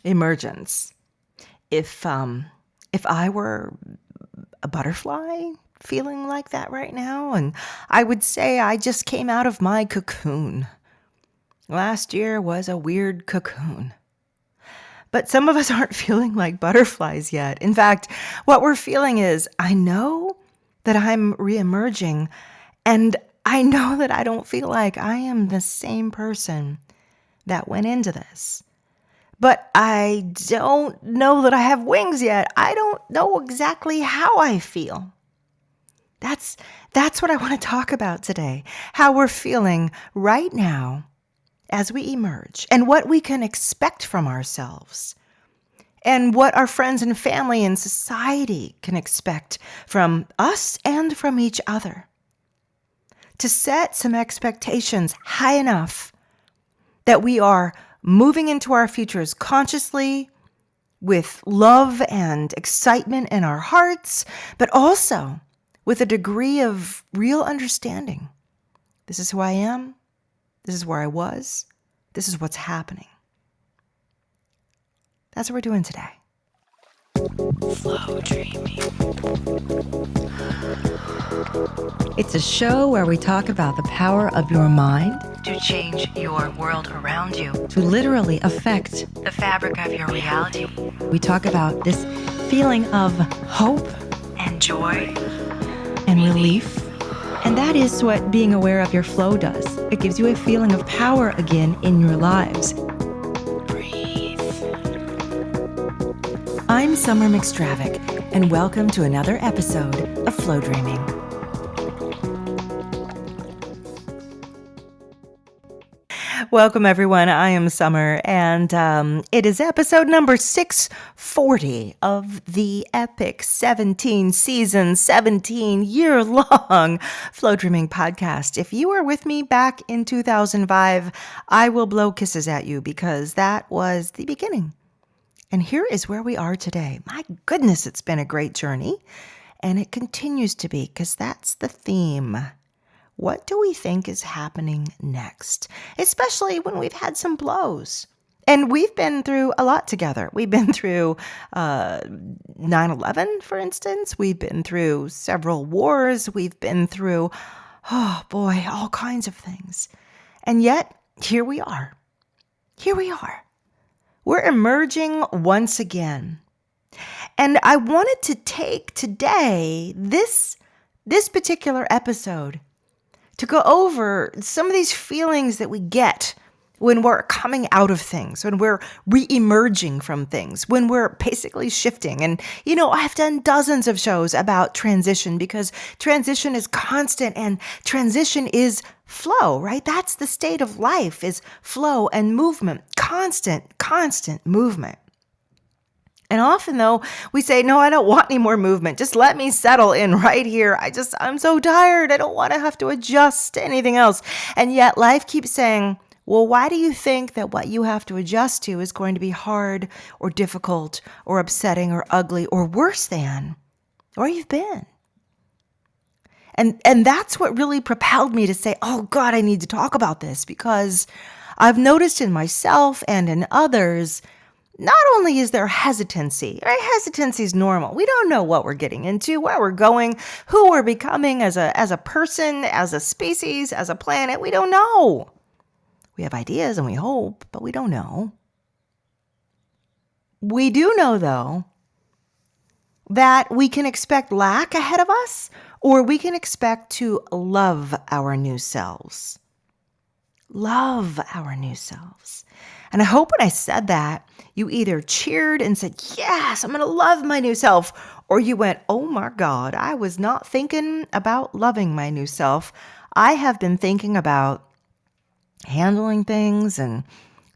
Emergence. If I were a butterfly feeling like that right now, and I would say I just came out of my cocoon. Last year was a weird cocoon. But some of us aren't feeling like butterflies yet. In fact, what we're feeling is, I know that I'm reemerging, and I know that I don't feel like I am the same person that went into this. But I don't know that I have wings yet. I don't know exactly how I feel. That's what I want to talk about today. How we're feeling right now as we emerge, and what we can expect from ourselves, and what our friends and family and society can expect from us and from each other. To set some expectations high enough that we are moving into our futures consciously, with love and excitement in our hearts, but also with a degree of real understanding. This is who I am. This is where I was. This is what's happening. That's what we're doing today. Flowdreaming. It's a show where we talk about the power of your mind to change your world around you, to literally affect the fabric of your reality. We talk about this feeling of hope and joy and relief. And that is what being aware of your flow does. It gives you a feeling of power again in your lives. Breathe. I'm Summer McStravick, and welcome to another episode of Flowdreaming. Welcome, everyone. I am Summer, and it is episode number 640 of the epic 17-season, 17-year-long Flowdreaming podcast. If you were with me back in 2005, I will blow kisses at you because that was the beginning. And here is where we are today. My goodness, it's been a great journey, and it continues to be because that's the theme. What do we think is happening next? Especially when we've had some blows. And we've been through a lot together. We've been through 9/11, for instance. We've been through several wars. We've been through, oh boy, all kinds of things. And yet, here we are. Here we are. We're emerging once again. And I wanted to take today, this particular episode, to go over some of these feelings that we get when we're coming out of things, when we're re-emerging from things, when we're basically shifting. And, I've done dozens of shows about transition because transition is constant and transition is flow, right? That's the state of life, is flow and movement, constant movement. And often, though, we say, no, I don't want any more movement. Just let me settle in right here. I'm so tired. I don't want to have to adjust to anything else. And yet life keeps saying, well, why do you think that what you have to adjust to is going to be hard or difficult or upsetting or ugly or worse than where you've been? And that's what really propelled me to say, oh, God, I need to talk about this, because I've noticed in myself and in others, not only is there hesitancy, right? Hesitancy is normal. We don't know what we're getting into, where we're going, who we're becoming as a person, as a species, as a planet. We don't know. We have ideas and we hope, but we don't know. We do know, though, that we can expect lack ahead of us, or we can expect to love our new selves. Love our new selves. And I hope when I said that, you either cheered and said, yes, I'm going to love my new self, or you went, oh my God, I was not thinking about loving my new self. I have been thinking about handling things and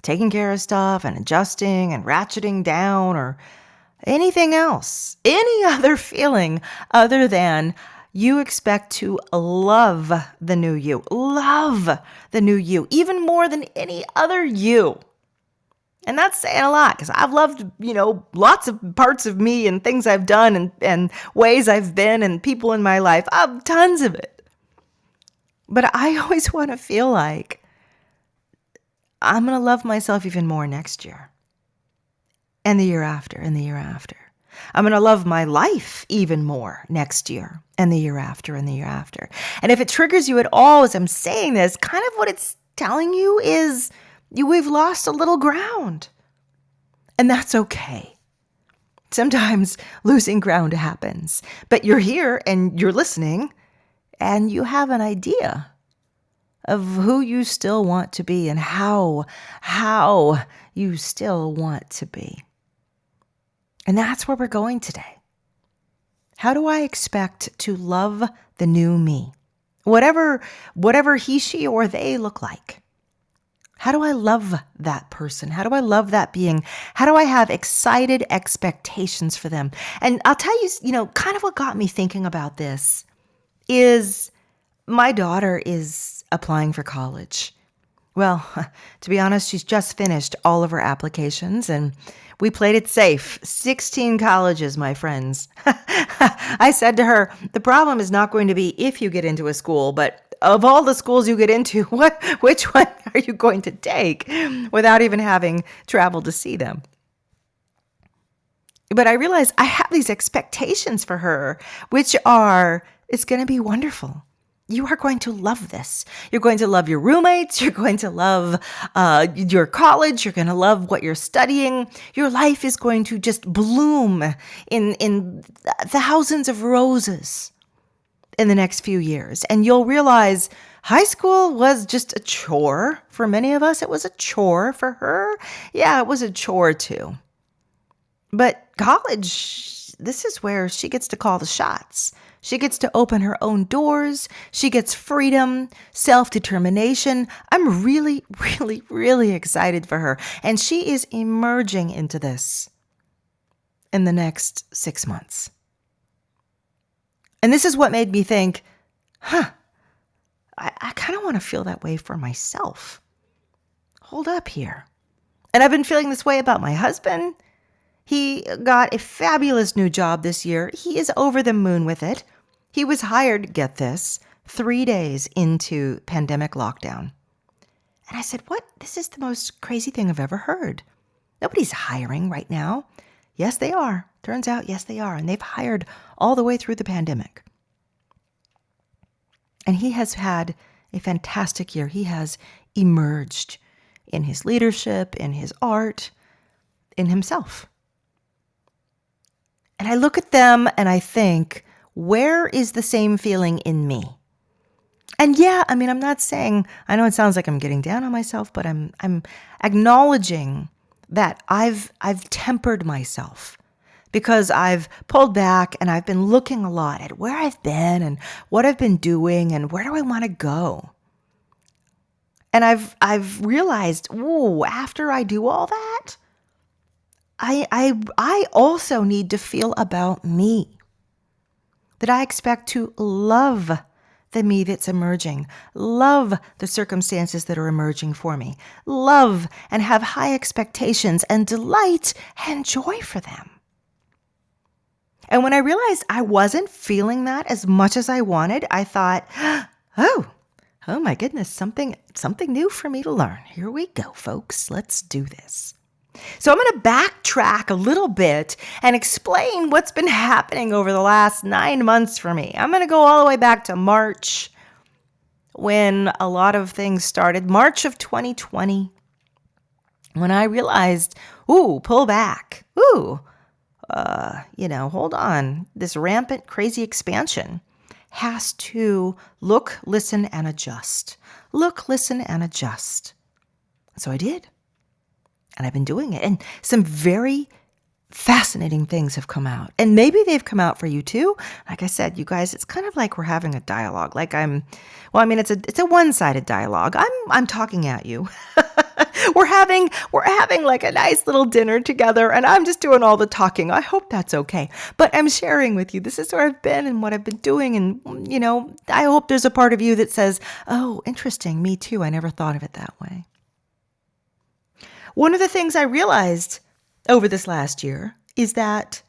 taking care of stuff and adjusting and ratcheting down or anything else, any other feeling other than you expect to love the new you, even more than any other you. And that's saying a lot, because I've loved, lots of parts of me and things I've done and ways I've been and people in my life. I've tons of it. But I always want to feel like I'm going to love myself even more next year. and the year after, and the year after. I'm going to love my life even more next year, and the year after, and the year after. And if it triggers you at all as I'm saying this, kind of what it's telling you is we've lost a little ground. And that's okay. Sometimes losing ground happens, but you're here and you're listening, and you have an idea of who you still want to be and how you still want to be. And that's where we're going today. How do I expect to love the new me? Whatever he, she, or they look like. How do I love that person? How do I love that being? How do I have excited expectations for them? And I'll tell you, kind of what got me thinking about this is my daughter is applying for college. Well, to be honest, she's just finished all of her applications, and we played it safe. 16 colleges, my friends. I said to her, the problem is not going to be if you get into a school, but of all the schools you get into, which one are you going to take without even having traveled to see them? But I realized I have these expectations for her, which are, it's going to be wonderful. You are going to love this. You're going to love your roommates. You're going to love your college. You're going to love what you're studying. Your life is going to just bloom in thousands of roses in the next few years. And you'll realize high school was just a chore. For many of us, it was a chore. For her, yeah, it was a chore too. But college, this is where she gets to call the shots. She gets to open her own doors. She gets freedom, self-determination. I'm really, really, really excited for her. And she is emerging into this in the next 6 months. And this is what made me think, I kind of want to feel that way for myself. Hold up here. And I've been feeling this way about my husband. He got a fabulous new job this year. He is over the moon with it. He was hired, get this, 3 days into pandemic lockdown. And I said, what? This is the most crazy thing I've ever heard. Nobody's hiring right now. Yes, they are. Turns out, yes, they are. And they've hired all the way through the pandemic. And he has had a fantastic year. He has emerged in his leadership, in his art, in himself. And I look at them and I think, where is the same feeling in me? And yeah, I mean, I'm not saying, I know it sounds like I'm getting down on myself, but I'm acknowledging that I've tempered myself because I've pulled back and I've been looking a lot at where I've been and what I've been doing and where do I want to go. And I've realized, after I do all that, I also need to feel about me. That I expect to love the me that's emerging, love the circumstances that are emerging for me, love and have high expectations and delight and joy for them. And when I realized I wasn't feeling that as much as I wanted, I thought, oh my goodness, something new for me to learn. Here we go, folks. Let's do this. So I'm going to backtrack a little bit and explain what's been happening over the last 9 months for me. I'm going to go all the way back to March when a lot of things started. March of 2020, when I realized, pull back. Hold on. This rampant, crazy expansion has to look, listen, and adjust. Look, listen, and adjust. So I did. And I've been doing it. And some very fascinating things have come out. And maybe they've come out for you too. Like I said, you guys, it's kind of like we're having a dialogue. It's a one-sided dialogue. I'm talking at you. We're having like a nice little dinner together and I'm just doing all the talking. I hope that's okay. But I'm sharing with you. This is where I've been and what I've been doing. And, I hope there's a part of you that says, oh, interesting. Me too. I never thought of it that way. One of the things I realized over this last year is that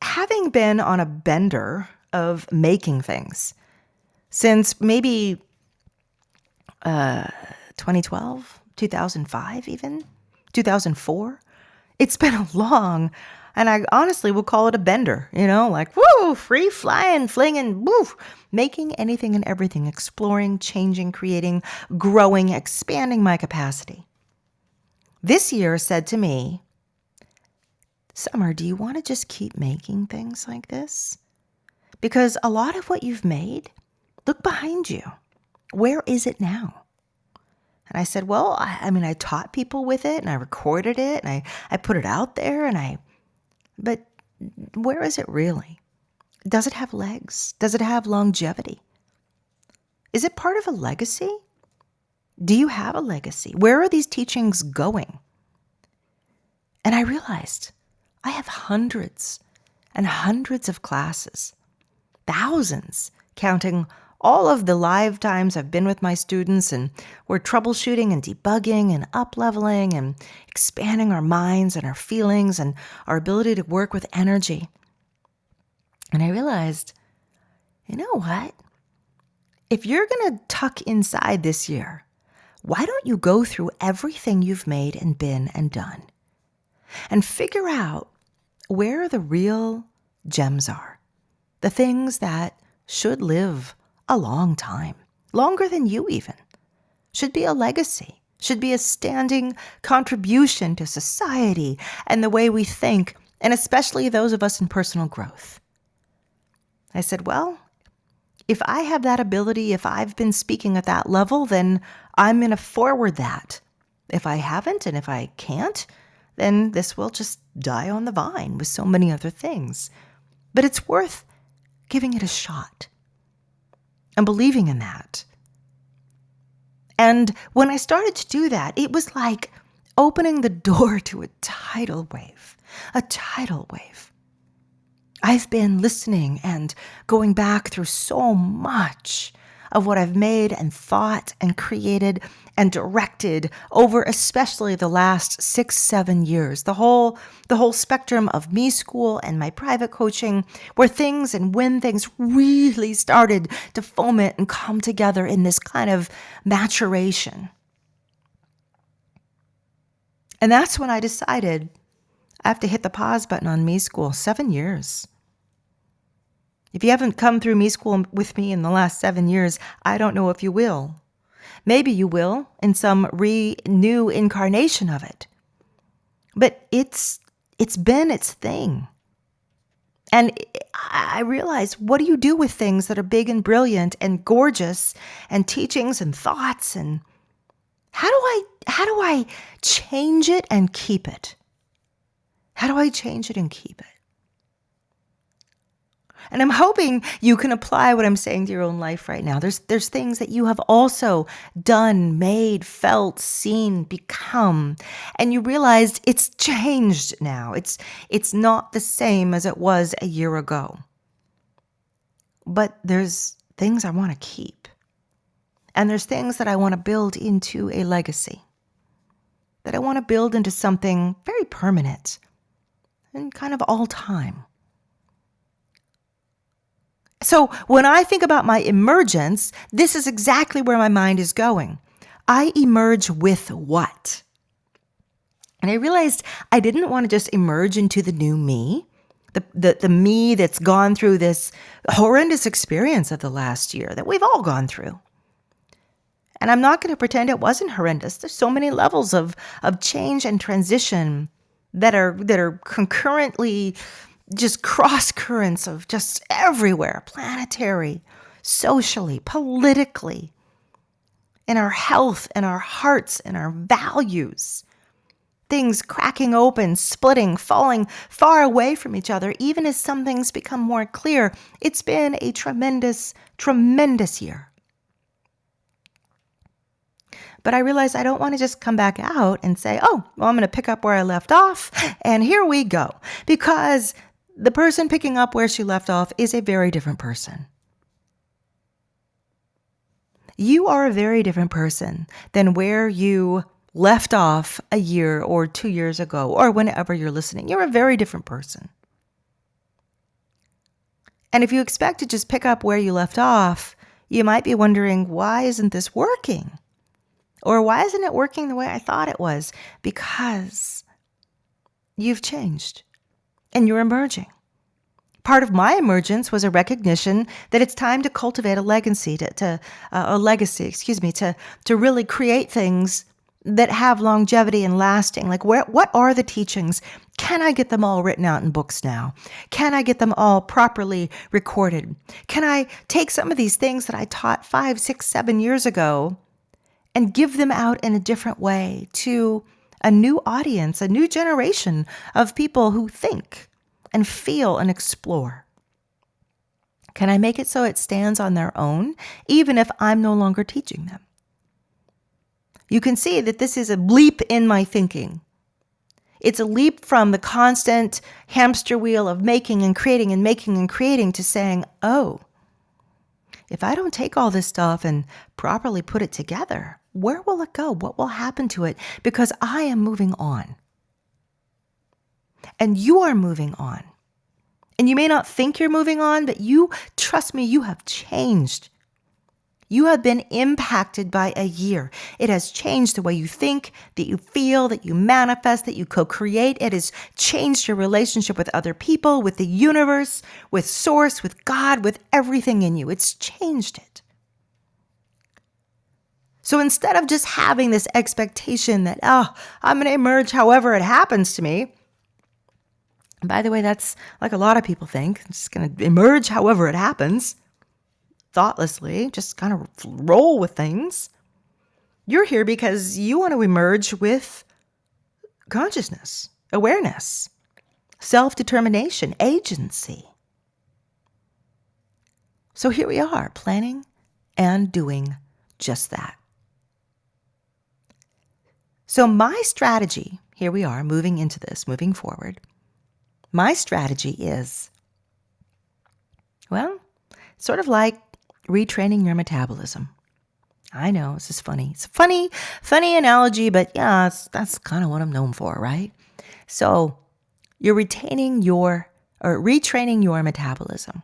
having been on a bender of making things since maybe 2012, 2005 even, 2004, It's been a long, and I honestly will call it a bender, like, woo, free flying, flinging, woo, making anything and everything, exploring, changing, creating, growing, expanding my capacity. This year said to me, Summer, do you want to just keep making things like this? Because a lot of what you've made, look behind you. Where is it now? And I said, well, I taught people with it and I recorded it and I put it out there but where is it really? Does it have legs? Does it have longevity? Is it part of a legacy? Do you have a legacy? Where are these teachings going? And I realized I have hundreds and hundreds of classes, thousands, counting all of the live times I've been with my students, and we're troubleshooting and debugging and up-leveling and expanding our minds and our feelings and our ability to work with energy. And I realized, you know what? If you're going to tuck inside this year, why don't you go through everything you've made and been and done and figure out where the real gems are, the things that should live a long time, longer than you even, should be a legacy, should be a standing contribution to society and the way we think, and especially those of us in personal growth. I said, well, if I have that ability, if I've been speaking at that level, then I'm going to forward that. If I haven't and if I can't, then this will just die on the vine with so many other things. But it's worth giving it a shot and believing in that. And when I started to do that, it was like opening the door to a tidal wave, a tidal wave. I've been listening and going back through so much of what I've made and thought and created and directed over especially the last 6-7 years, the whole spectrum of me school and my private coaching, where things and when things really started to foment and come together in this kind of maturation. And that's when I decided I have to hit the pause button on me school. 7 years. If you haven't come through me school with me in the last 7 years, I don't know if you will. Maybe you will in some new incarnation of it. But it's been its thing. And I realized, what do you do with things that are big and brilliant and gorgeous and teachings and thoughts? And how do I change it and keep it? How do I change it and keep it? And I'm hoping you can apply what I'm saying to your own life right now. There's things that you have also done, made, felt, seen, become, and you realized it's changed now. It's not the same as it was a year ago. But there's things I want to keep. And there's things that I want to build into a legacy, that I want to build into something very permanent and kind of all time. So when I think about my emergence, this is exactly where my mind is going. I emerge with what? And I realized I didn't want to just emerge into the new me, the me that's gone through this horrendous experience of the last year that we've all gone through. And I'm not going to pretend it wasn't horrendous. There's so many levels of change and transition that are concurrently just cross currents of just everywhere, planetary, socially, politically, in our health, in our hearts, in our values. Things cracking open, splitting, falling far away from each other, even as some things become more clear. It's been a tremendous, tremendous year. But I realized I don't want to just come back out and say, oh, well, I'm going to pick up where I left off, and here we go. Because the person picking up where she left off is a very different person. You are a very different person than where you left off a year or 2 years ago, or whenever you're listening. You're a very different person. And if you expect to just pick up where you left off, you might be wondering, why isn't this working? Or why isn't it working the way I thought it was? Because you've changed and you're emerging. Part of my emergence was a recognition that it's time to cultivate a legacy, to really create things that have longevity and lasting. Like, what are the teachings? Can I get them all written out in books now? Can I get them all properly recorded? Can I take some of these things that I taught 5, 6, 7 years ago and give them out in a different way to a new audience, a new generation of people who think and feel and explore? Can I make it so it stands on their own, even if I'm no longer teaching them? You can see that this is a leap in my thinking. It's a leap from the constant hamster wheel of making and creating and making and creating to saying, oh, if I don't take all this stuff and properly put it together, where will it go? What will happen to it? Because I am moving on. And you are moving on. And you may not think you're moving on, but trust me, you have changed. You have been impacted by a year. It has changed the way you think, that you feel, that you manifest, that you co-create. It has changed your relationship with other people, with the universe, with Source, with God, with everything in you. It's changed it. So instead of just having this expectation that, I'm going to emerge however it happens to me. By the way, that's like a lot of people think. I'm just going to emerge however it happens. Thoughtlessly, just kind of roll with things. You're here because you want to emerge with consciousness, awareness, self-determination, agency. So here we are, planning and doing just that. So my strategy, here we are, moving into this, moving forward. My strategy is, well, sort of like retraining your metabolism. I know, this is funny. It's a funny analogy, but yeah, that's kind of what I'm known for, right? So you're retraining your metabolism.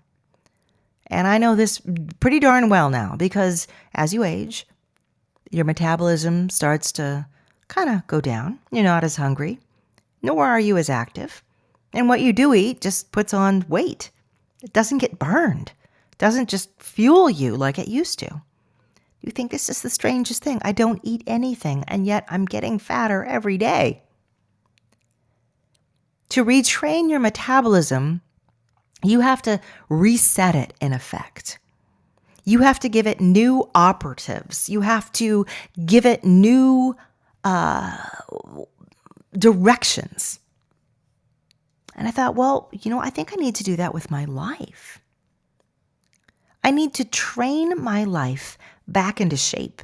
And I know this pretty darn well now because as you age, your metabolism starts to kind of go down. You're not as hungry, nor are you as active. And what you do eat just puts on weight. It doesn't get burned. It doesn't just fuel you like it used to. You think this is the strangest thing. I don't eat anything, and yet I'm getting fatter every day. To retrain your metabolism, you have to reset it in effect. You have to give it new operatives. You have to give it new directions. And I thought, well, I think I need to do that with my life. I need to train my life back into shape.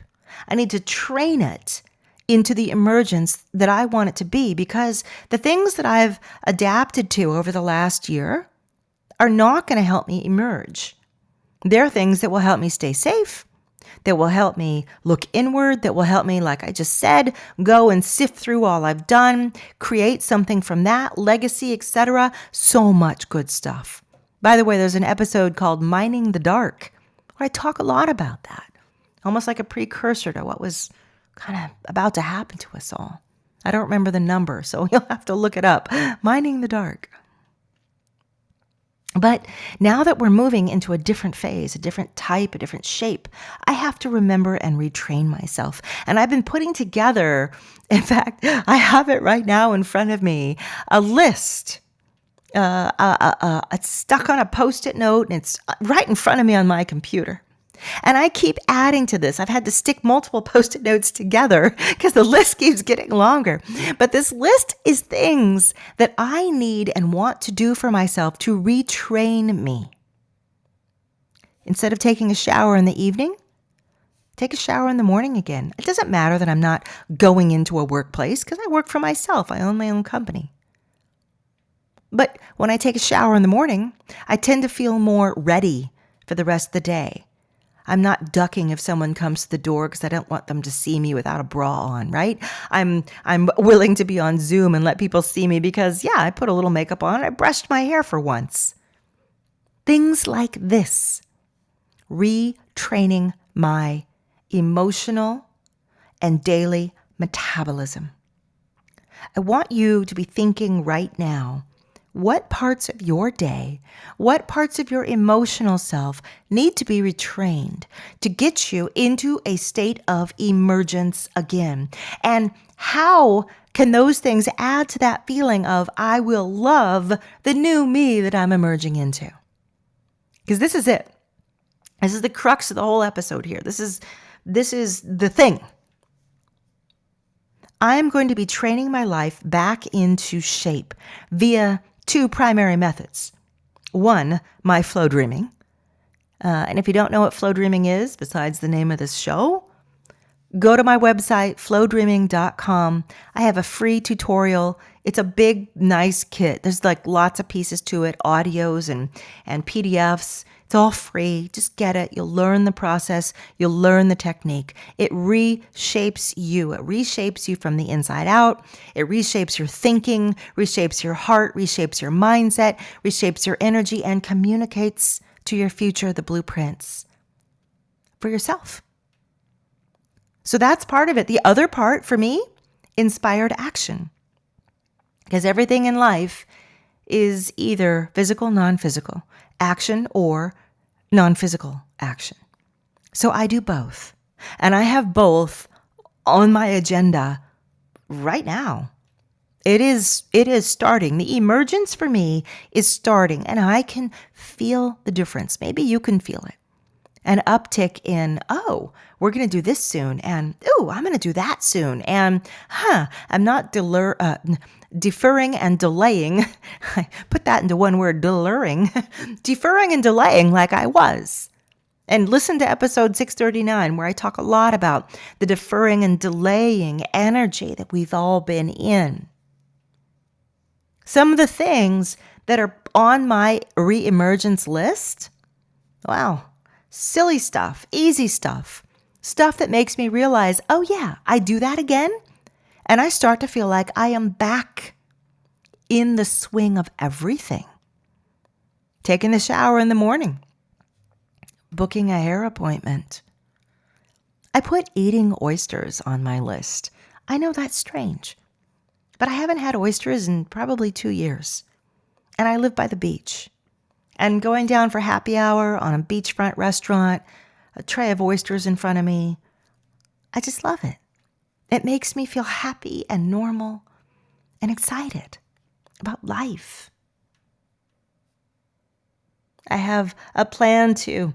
I need to train it into the emergence that I want it to be, because the things that I've adapted to over the last year are not going to help me emerge. They're things that will help me stay safe, that will help me look inward, that will help me, like I just said, go and sift through all I've done, create something from that, legacy, etc. So much good stuff. By the way, there's an episode called Mining the Dark, where I talk a lot about that, almost like a precursor to what was kind of about to happen to us all. I don't remember the number, so you'll have to look it up. Mining the Dark. But now that we're moving into a different phase, a different type, a different shape, I have to remember and retrain myself. And I've been putting together, in fact, I have it right now in front of me, a list. It's stuck on a Post-it note, and it's right in front of me on my computer. And I keep adding to this. I've had to stick multiple Post-it notes together because the list keeps getting longer. But this list is things that I need and want to do for myself to retrain me. Instead of taking a shower in the evening, take a shower in the morning again. It doesn't matter that I'm not going into a workplace because I work for myself. I own my own company. But when I take a shower in the morning, I tend to feel more ready for the rest of the day. I'm not ducking if someone comes to the door because I don't want them to see me without a bra on, right? I'm willing to be on Zoom and let people see me because, yeah, I put a little makeup on. I brushed my hair for once. Things like this. Retraining my emotional and daily metabolism. I want you to be thinking right now, what parts of your day, what parts of your emotional self need to be retrained to get you into a state of emergence again? And how can those things add to that feeling of, I will love the new me that I'm emerging into? Because this is it. This is the crux of the whole episode here. This is the thing. I am going to be training my life back into shape via two primary methods. One, my Flowdreaming. And if you don't know what Flowdreaming is, besides the name of this show, go to my website, flowdreaming.com. I have a free tutorial. It's a big, nice kit. There's like lots of pieces to it, audios and PDFs. It's all free. Just get it. You'll learn the process. You'll learn the technique. It reshapes you. It reshapes you from the inside out. It reshapes your thinking, reshapes your heart, reshapes your mindset, reshapes your energy, and communicates to your future the blueprints for yourself. So that's part of it. The other part for me, inspired action. Because everything in life is either physical, non-physical action or non-physical action. So I do both. And I have both on my agenda right now. It is starting. The emergence for me is starting, and I can feel the difference. Maybe you can feel it. An uptick in, oh, we're going to do this soon, and oh, I'm going to do that soon, and I'm not deferring and delaying. I put that into one word, deferring and delaying like I was. And listen to episode 639, where I talk a lot about the deferring and delaying energy that we've all been in. Some of the things that are on my re-emergence list, wow, silly stuff, easy stuff that makes me realize, oh yeah, I do that again. And I start to feel like I am back in the swing of everything. Taking the shower in the morning, booking a hair appointment. I put eating oysters on my list. I know that's strange, but I haven't had oysters in probably 2 years. And I live by the beach. And going down for happy hour on a beachfront restaurant, a tray of oysters in front of me, I just love it. It makes me feel happy and normal and excited about life. I have a plan to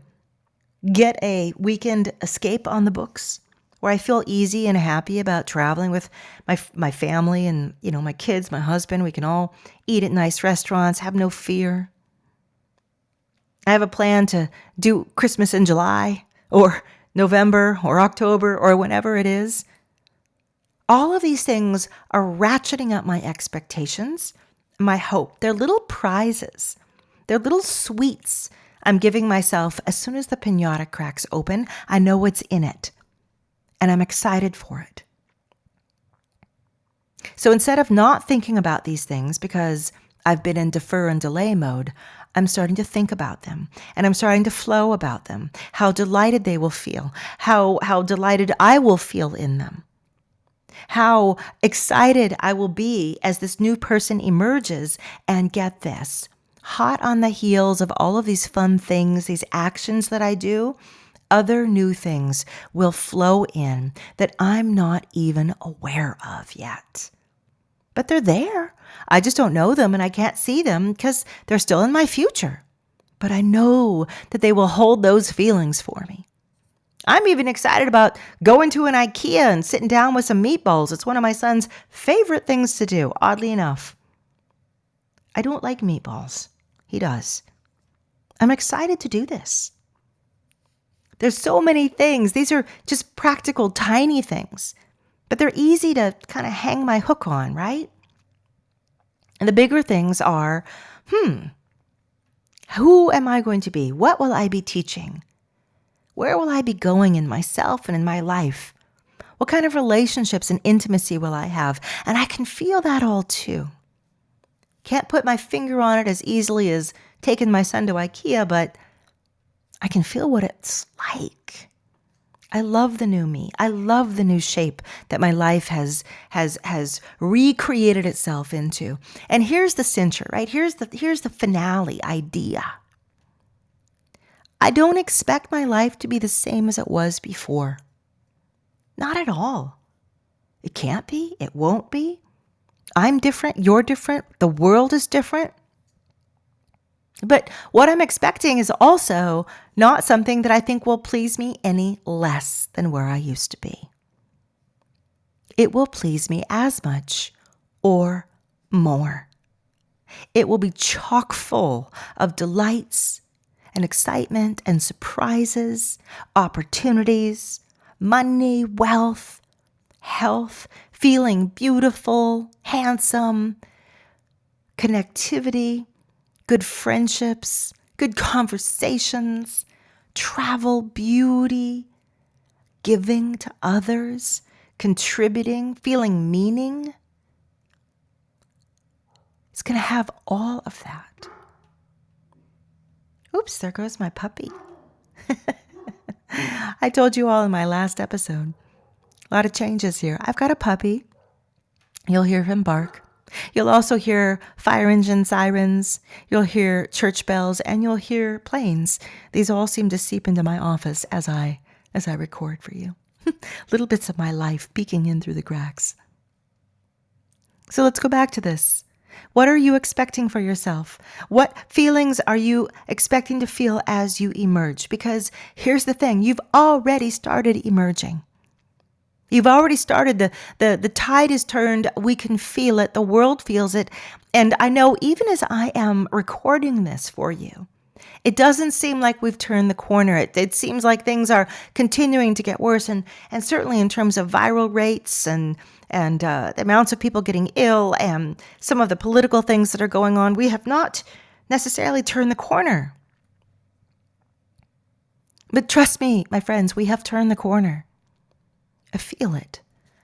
get a weekend escape on the books where I feel easy and happy about traveling with my family and, my kids, my husband. We can all eat at nice restaurants, have no fear. I have a plan to do Christmas in July or November or October or whenever it is. All of these things are ratcheting up my expectations, my hope. They're little prizes. They're little sweets I'm giving myself. As soon as the piñata cracks open, I know what's in it, and I'm excited for it. So instead of not thinking about these things because I've been in defer and delay mode, I'm starting to think about them, and I'm starting to flow about them, how delighted they will feel, how delighted I will feel in them, how excited I will be as this new person emerges. And get this, hot on the heels of all of these fun things, these actions that I do, other new things will flow in that I'm not even aware of yet. But they're there. I just don't know them, and I can't see them because they're still in my future. But I know that they will hold those feelings for me. I'm even excited about going to an IKEA and sitting down with some meatballs. It's one of my son's favorite things to do, oddly enough. I don't like meatballs. He does. I'm excited to do this. There's so many things. These are just practical, tiny things, but they're easy to kind of hang my hook on, right? And the bigger things are, who am I going to be? What will I be teaching? Where will I be going in myself and in my life? What kind of relationships and intimacy will I have? And I can feel that all too. Can't put my finger on it as easily as taking my son to IKEA, but I can feel what it's like. I love the new me. I love the new shape that my life has recreated itself into. And here's the cincher, right? Here's the finale idea. I don't expect my life to be the same as it was before. Not at all. It can't be. It won't be. I'm different. You're different. The world is different. But what I'm expecting is also not something that I think will please me any less than where I used to be. It will please me as much or more. It will be chock full of delights and excitement and surprises, opportunities, money, wealth, health, feeling beautiful, handsome, connectivity, good friendships, good conversations, travel, beauty, giving to others, contributing, feeling meaning. It's going to have all of that. Oops, there goes my puppy. I told you all in my last episode. A lot of changes here. I've got a puppy. You'll hear him bark. You'll also hear fire engine sirens. You'll hear church bells, and you'll hear planes. These all seem to seep into my office as I record for you. Little bits of my life peeking in through the cracks. So let's go back to this. What are you expecting for yourself? What feelings are you expecting to feel as you emerge? Because here's the thing, you've already started emerging. You've already started, the tide is turned, we can feel it, the world feels it. And I know even as I am recording this for you, it doesn't seem like we've turned the corner. It seems like things are continuing to get worse. And certainly in terms of viral rates and the amounts of people getting ill and some of the political things that are going on, we have not necessarily turned the corner. But trust me, my friends, we have turned the corner. I feel it.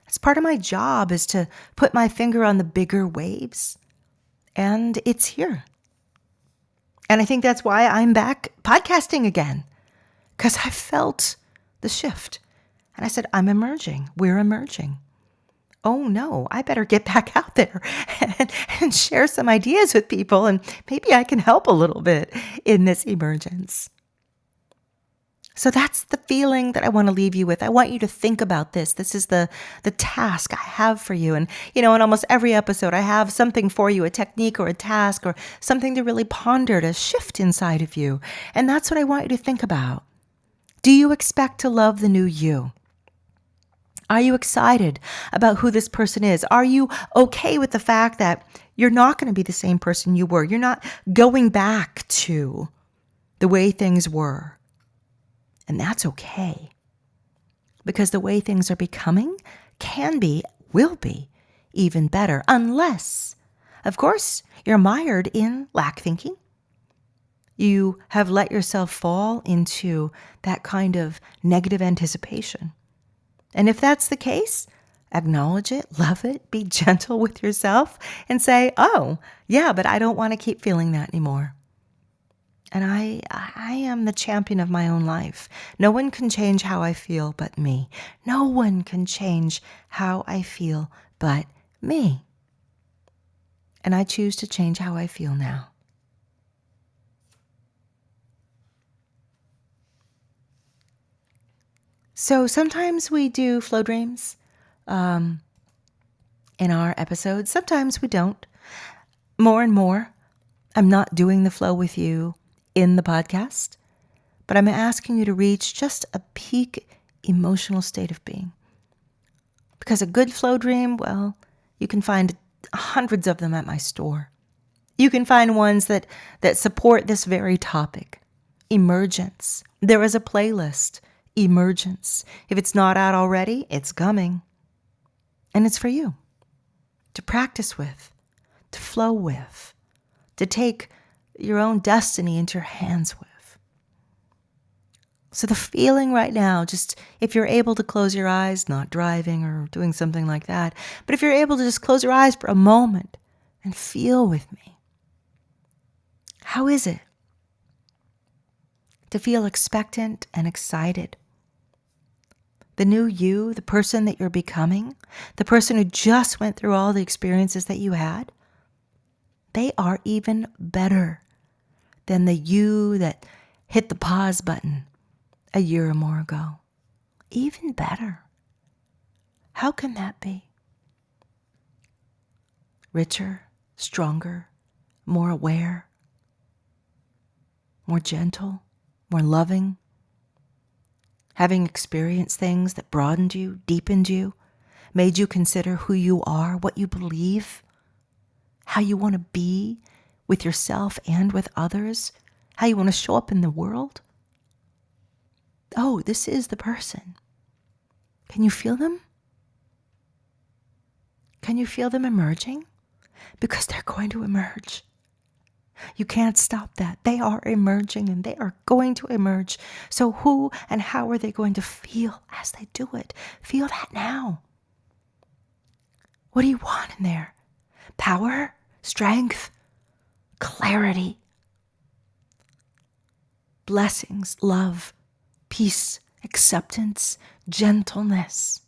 It's part of my job is to put my finger on the bigger waves. And it's here. And I think that's why I'm back podcasting again. Because I felt the shift. And I said, I'm emerging. We're emerging. Oh no, I better get back out there and share some ideas with people. And maybe I can help a little bit in this emergence. So that's the feeling that I want to leave you with. I want you to think about this. This is the task I have for you. And, in almost every episode, I have something for you, a technique or a task or something to really ponder, to shift inside of you. And that's what I want you to think about. Do you expect to love the new you? Are you excited about who this person is? Are you okay with the fact that you're not going to be the same person you were? You're not going back to the way things were. And that's okay. Because the way things are becoming can be, will be, even better. Unless, of course, you're mired in lack thinking. You have let yourself fall into that kind of negative anticipation. And if that's the case, acknowledge it, love it, be gentle with yourself, and say, oh, yeah, but I don't want to keep feeling that anymore. And I am the champion of my own life. No one can change how I feel but me. No one can change how I feel but me. And I choose to change how I feel now. So sometimes we do flow dreams in our episodes. Sometimes we don't. More and more, I'm not doing the flow with you in the podcast, but I'm asking you to reach just a peak emotional state of being. Because a good flow dream, well, you can find hundreds of them at my store. You can find ones that support this very topic. Emergence. There is a playlist. Emergence. If it's not out already, it's coming. And it's for you to practice with, to flow with, to take your own destiny into your hands with. So the feeling right now, just if you're able to close your eyes, not driving or doing something like that, but if you're able to just close your eyes for a moment and feel with me, how is it to feel expectant and excited? the new you, the person that you're becoming, the person who just went through all the experiences that you had, they are even better than the you that hit the pause button a year or more ago. Even better. How can that be? Richer, stronger, more aware, more gentle, more loving, having experienced things that broadened you, deepened you, made you consider who you are, what you believe, how you want to be with yourself and with others, how you want to show up in the world. Oh, this is the person. Can you feel them? Can you feel them emerging? Because they're going to emerge. You can't stop that. They are emerging and they are going to emerge. So who and how are they going to feel as they do it? Feel that now. What do you want in there? Power, strength, clarity, blessings, love, peace, acceptance, gentleness,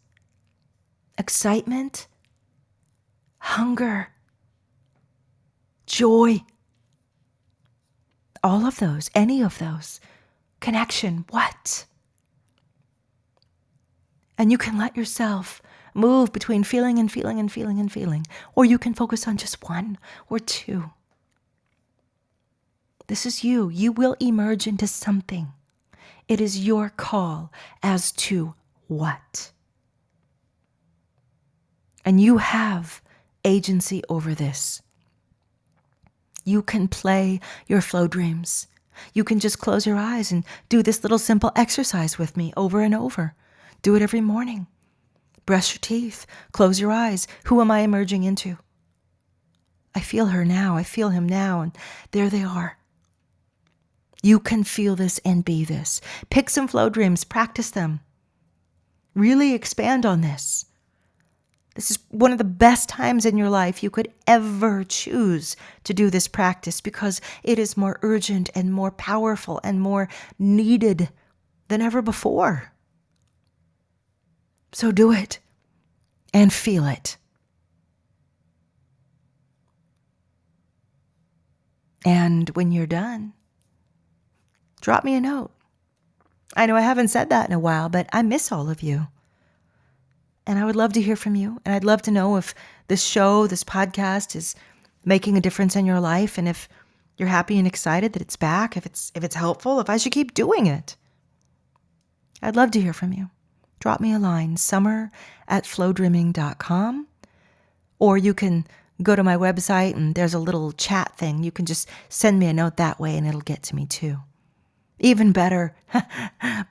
excitement, hunger, joy. All of those, any of those. Connection, what? And you can let yourself move between feeling and feeling and feeling and feeling. Or you can focus on just one or two. This is you. You will emerge into something. It is your call as to what. And you have agency over this. You can play your flow dreams. You can just close your eyes and do this little simple exercise with me over and over. Do it every morning. Brush your teeth. Close your eyes. Who am I emerging into? I feel her now. I feel him now. And there they are. You can feel this and be this. Pick some flow dreams. Practice them. Really expand on this. This is one of the best times in your life you could ever choose to do this practice because it is more urgent and more powerful and more needed than ever before. So do it and feel it. And when you're done, drop me a note. I know I haven't said that in a while, but I miss all of you. And I would love to hear from you. And I'd love to know if this show, this podcast is making a difference in your life. And if you're happy and excited that it's back, if it's helpful, if I should keep doing it. I'd love to hear from you. Drop me a line, summer@flowdreaming.com. Or you can go to my website and there's a little chat thing. You can just send me a note that way and it'll get to me too. Even better,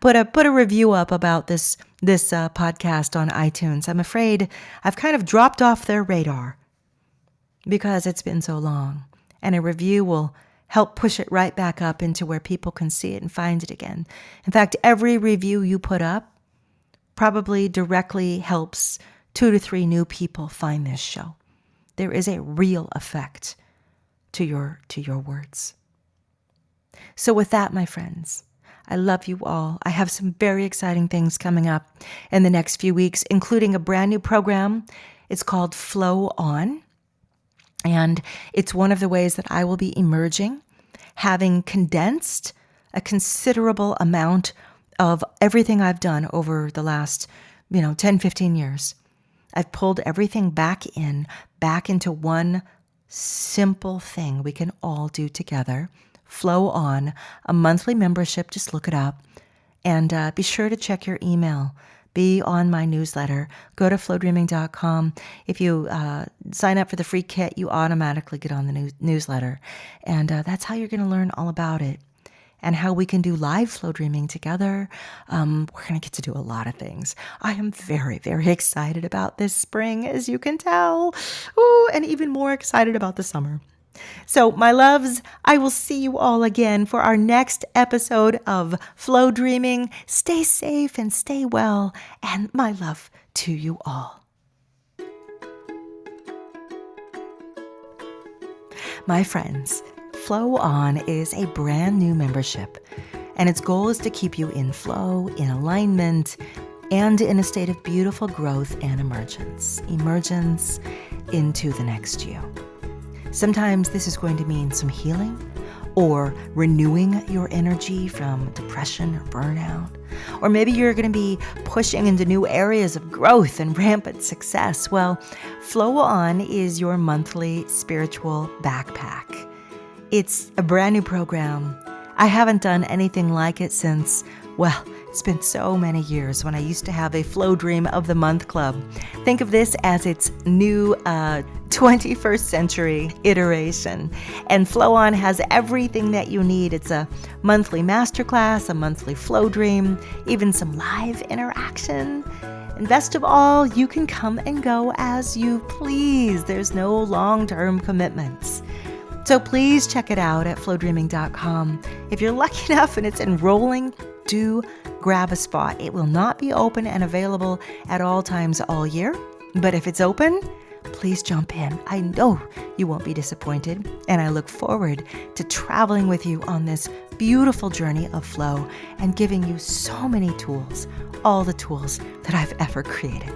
put a review up about this podcast on iTunes. I'm afraid I've kind of dropped off their radar because it's been so long. And a review will help push it right back up into where people can see it and find it again. In fact, every review you put up probably directly helps 2 to 3 new people find this show. There is a real effect to your words. So with that, my friends, I love you all. I have some very exciting things coming up in the next few weeks, including a brand new program. It's called Flow On. And it's one of the ways that I will be emerging, having condensed a considerable amount of everything I've done over the last, 10, 15 years. I've pulled everything back into one simple thing we can all do together. Flow On, a monthly membership. Just look it up. And be sure to check your email. Be on my newsletter. Go to flowdreaming.com. If you sign up for the free kit, you automatically get on the newsletter. And that's how you're going to learn all about it and how we can do live flow dreaming together. We're going to get to do a lot of things. I am very, very excited about this spring, as you can tell. Ooh, and even more excited about the summer. So, my loves, I will see you all again for our next episode of Flow Dreaming. Stay safe and stay well, and my love to you all. My friends, Flow On is a brand new membership, and its goal is to keep you in flow, in alignment, and in a state of beautiful growth and emergence. Emergence into the next you. Sometimes this is going to mean some healing or renewing your energy from depression or burnout. Or maybe you're going to be pushing into new areas of growth and rampant success. Well, Flow On is your monthly spiritual backpack. It's a brand new program. I haven't done anything like it since, well, it's been so many years when I used to have a Flow Dream of the Month club. Think of this as its new 21st century iteration. And Flow On has everything that you need. It's a monthly masterclass, a monthly Flow Dream, even some live interaction. And best of all, you can come and go as you please. There's no long-term commitments. So please check it out at flowdreaming.com. If you're lucky enough and it's enrolling, do grab a spot. It will not be open and available at all times all year, but if it's open, please jump in. I know you won't be disappointed, and I look forward to traveling with you on this beautiful journey of flow and giving you so many tools, all the tools that I've ever created.